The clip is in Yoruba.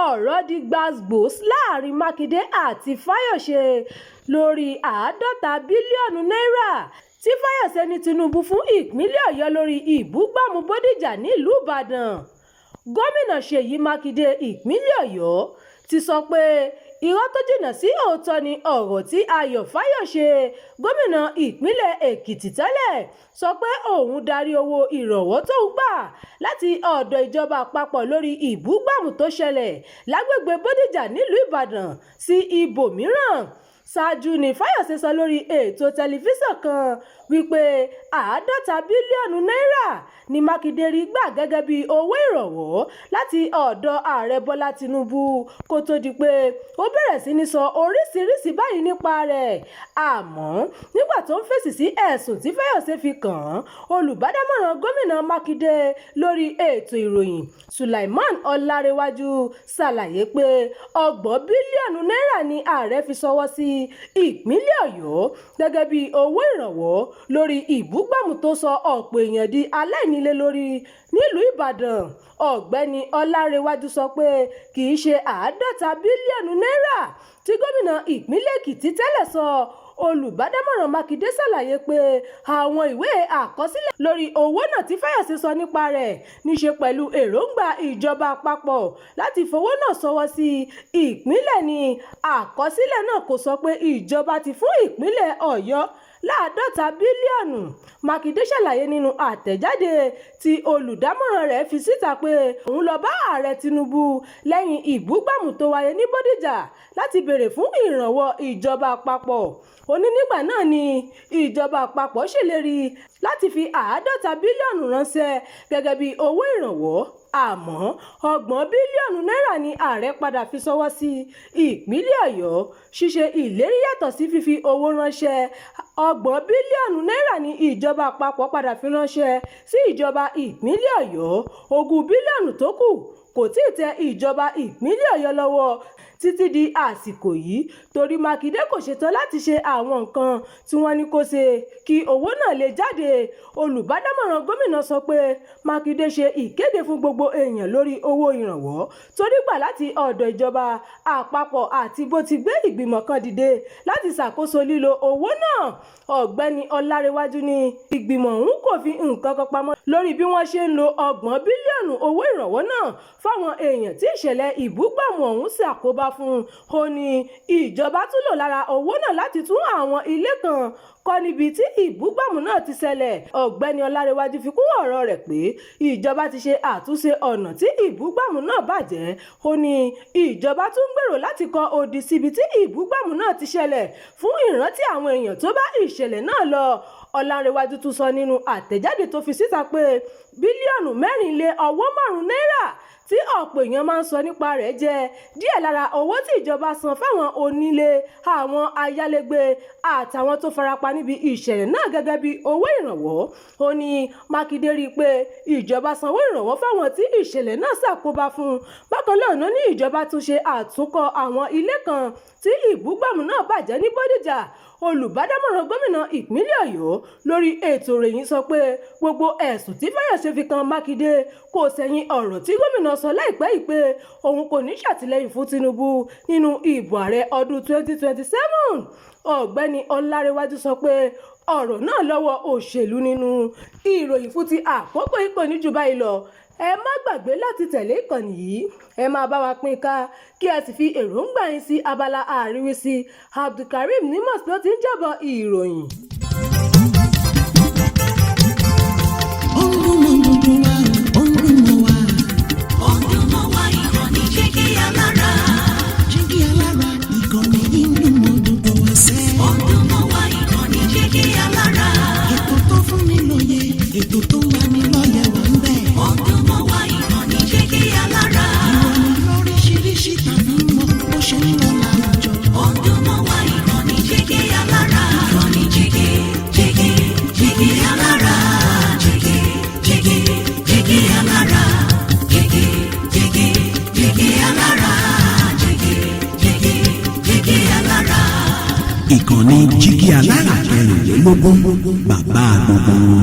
ọ̀rọ̀ di gbàgbós láàrin Mákindé àti Fáyọ̀ṣe lórí 50 bílíọ̀nù náírà tí Fáyọ̀ṣe ní Tinubu fún ìpínlẹ̀ Ọ̀yọ́ lórí ìbúgbàmù Bódìjà nílùú Ìbàdàn. Gómìnà Ṣèyí Mákindé ìpínlẹ̀ Ọ̀yọ́ ti sọ pé irọ́ tó jìnnà sí òótọ́ ni ọ̀rọ̀ tí Ayọ̀ Fáyọ̀ṣe gómìnà ìpínlẹ̀ Èkìtì tẹ́lẹ̀ sọ pé òun darí owó ìrànwọ́ tó ń gbà láti ọ̀dọ̀ ìjọba àpapọ̀ lórí ìbúgbàmù tó ṣẹlẹ̀ lágbègbè Bódìjà nílùú Ìbàdàn sí ibòmíràn. Ṣáájú ni Fáyọ̀ṣe sọ lórí ètò tẹlifíṣàn kan wípé 50 bílíọ̀nù náírà ni Mákindé rí gbà gẹ́gẹ́ bí owó ìrànwọ́ láti ọ̀dọ̀ ààrẹ Bọ́lá Tinubu kó tó di pé ó bẹ̀rẹ̀ sí ní sọ oríṣiríṣi báyìí nípa rẹ̀. Àmọ́ nígbà tó ń fèsì sí ẹ̀sùn tí Fáyọ̀ṣe fi kàn án, olùbádámọ̀ràn gómìnà Mákindé lórí ètò ìròyìn Sulaiman Ọlárẹ̀wájú ṣàlàyé pé 30 bílíọ̀nù náírà ni ààrẹ fi ṣọwọ́ sí ìpínlẹ̀ Ọ̀yọ́ gẹ́gẹ́ bí owó ìrànwọ́ lórí ìbúgbàmù tó sọ ọ̀pọ̀ èèyàn di aláìnílé lórí nílùú Ìbàdàn. Ọ̀gbẹ́ni Ọlárẹ̀wájú sọ pé kì í ṣe 50 bílíọ̀nù náírà tí gómìnà ìpínlẹ̀ Èkìtì tẹ́lẹ̀ sọ. Olùbádámọ̀ràn Mákindé ṣàlàyé pé àwọn ìwé àkọsílẹ̀ lórí owó náà tí Fáyọ̀ṣe sọ nípa rẹ̀ níṣe pẹ̀lú èròǹgbà ìjọba àpapọ̀ láti fowó náà ṣọwọ́ sí ìpínlẹ̀ ni. Àkọsílẹ̀ náà kò sọ pé ìjọba ti fún ìpínlẹ̀ Ọ̀yọ́ 50 bílíọ̀nù. Mákindé ṣàlàyé nínú àtẹ̀jáde tí olùdámọ̀ràn rẹ̀ fi síta pé òun lọ bá ààrẹ Tinubu lẹ́yìn ìbúgbàmù tó wáyé ní Bódìjà láti béèrè fún ìrànwọ́ ìjọba àpapọ̀. Ó ní nígbà náà ni ìjọba àpapọ̀ ṣèlérí láti fi 50 bílíọ̀nù ránṣẹ́ gẹ́gẹ́ bí owó ìrànwọ́. Àmọ́ 30 bílíọ̀nù náírà ni ààrẹ padà fi ṣọwọ́ sí ìpínlẹ̀ Ọ̀yọ́. Ṣíṣe ìlérí yàtọ̀ sí fífi owó ránṣẹ́. 30 bílíọ̀nù náírà ni ìjọba àpapọ̀ padà fi ránṣẹ́ sí ìjọba ìpínlẹ̀ Ọ̀yọ́. 20 bílíọ̀nù tó kù kò tí ì tẹ ìjọba ìpínlẹ̀ Ọ̀yọ́ lọ́wọ́ títí di àsìkò yìí torí Mákindé kò ṣetán láti ṣe àwọn nǹkan tí wọ́n ní kó ṣe kí owó náà lè jáde. Olùbádámọ̀ràn gómìnà sọ pé Mákindé ṣe ìkéde fún gbogbo èèyàn lórí owó ìrànwọ́ torí gbà láti ọ̀dọ̀ ìjọba àpapọ̀ àti bó ti gbé ìgbìmọ̀ kan dìde láti ṣàkóso lílo owó náà. Ọ̀gbẹ́ni Ọlárẹ̀wájú ní ìgbìmọ̀ ọ̀hún kò fi nǹkan kan pamọ́ lórí bí wọ́n ṣe ń lo 30 bílíọ̀nù owó ìrànwọ́ náà fáwọn èèyàn tí ìṣẹ̀lẹ̀ ìbúgbàmù ọ̀hún ṣàkóbá fún. Ó ní ìjọba tún lò lára owó náà láti tún àwọn ilé kan kọ́ níbi tí ìbúgbàmù náà ti ṣẹlẹ̀. Ọ̀gbẹ́ni Ọlárẹ̀wájú fi kún ọ̀rọ̀ rẹ̀ pé ìjọba ti ṣe àtúnṣe ọ̀nà tí ìbúgbàmù náà bàjẹ́. Ó ní ìjọba tún gbèrò láti kọ́ odi síbi tí ìbúgbàmù náà ti ṣẹlẹ̀ fún ìrántí àwọn èèyàn tó bá ìṣẹ̀lẹ̀ náà lọ. Ọlárẹ̀wájú tún sọ nínú àtẹ̀jáde tó fi síta pé bílíọ̀nù 4.5 náírà tí ọ̀pọ̀ èèyàn máa ń sọ nípa rẹ̀ jẹ́ díẹ̀ lára owó tí ìjọba san fáwọn onílé, àwọn ayálégbé àtàwọn tó farapa níbi ìṣẹ̀lẹ̀ náà gẹ́gẹ́ bí owó ìrànwọ́. Ó ní Mákindé rí i pé ìjọba sanwó ìrànwọ́ fáwọn tí ìṣẹ̀lẹ̀ náà ṣàkóbá fún. Bákan náà ní ìjọba tún ṣe àtúnkọ́ àwọn ilé kan tí ìbúgbàmù náà bàjẹ́ ní Bódìjà. Olùbádámọ̀ràn gómìnà ìpínlẹ̀ Ọ̀yọ́ lórí ètò ìròyìn sọ pé gbogbo ẹ̀sùn tí Fáyọ̀ṣe fi kan Mákindé kò sẹ́yìn ọ̀rọ̀ tí gómìnà sọ láìpẹ́ yìí pé òun kò ní ṣàtìlẹ́yìn fún Tinubu nínú ìbò ààrẹ ọdún 2027. Ọ̀gbẹ́ni Ọlárẹ̀wájú sọ pé ọ̀rọ̀ náà lọ́wọ́ òṣèlú nínú. Ìròyìn fún ti àkókò yìí kò ní jù báyìí lọ. Ẹ má gbàgbé láti tẹ̀lé ìkànnì yìí. Ẹ máa bá wa pín ká kí ẹ sì fi èròǹgbà yín sí abala àríwísí. Abdulkareem Nimos ló ti ń jábọ̀ ìròyìn. Ètò tó wà ní lọ́yẹ̀ wà ń bẹ̀. Ọdún mọ́ wá ìkànnì Jígí Alára. Ìròyìn lóríṣiríṣi tàbí mọ́ bó ṣe ń lọ láwùjọ. Ọdún mọ́ wá ìkànnì Jígí Alára. Ìkànnì Jígí Alára. Jígí Alára. Jígí Alára. Jígí Alára. Ìkànnì Jígí Alára 24 bàbá gbogbo.